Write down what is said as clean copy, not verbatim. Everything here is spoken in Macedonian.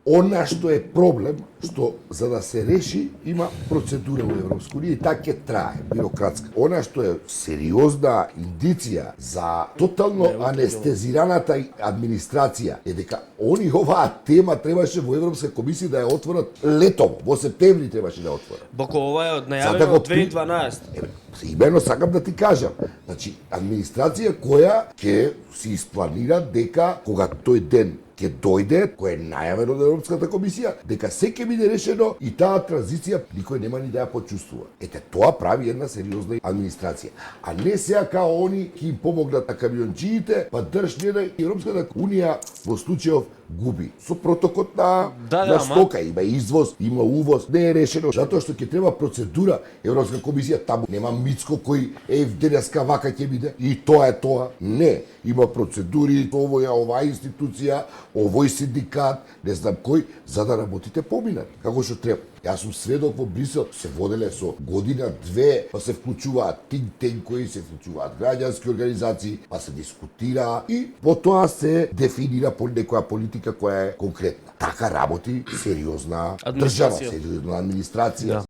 Она што е проблем, што за да се реши има процедура во Европска унија и така ќе трае, бирократска. Она што е сериозна индиција за тотално анестезираната администрација е дека они оваа тема требаше во Европска комисија да ја отворат летом, во септември требаше да ја отворат. Боко ова е Затоа најавено од 2012. Имено сакам да ти кажам. Значи, администрација која ќе си испланира дека кога тој ден ќе дојде, кој е најавено од Европската комисија, дека се ќе биде решено и таа транзиција никој нема ни да ја почувствува. Ете, тоа прави една сериозна администрација. А не сега као они ќе им помогнат на камионџиите, па држнеда Европската унија во случајов губи. Со протокот на стока, има извоз, има увоз, не е решено, затоа што ќе треба процедура. Европска комисија таму нема Мицко кој денеска вака ќе биде и тоа е тоа. Не, има процедури, оваа институција, овој синдикат, не знам кој, за да работите поминат, како што треба. Јас сум сведок во Брисел, се воделе со година, две, па се вклучуваат think-танкови, се вклучуваат граѓански организации, па се дискутира и потоа се дефинира по некоја политика која е конкретна. Така работи сериозна држава, сериозна администрација.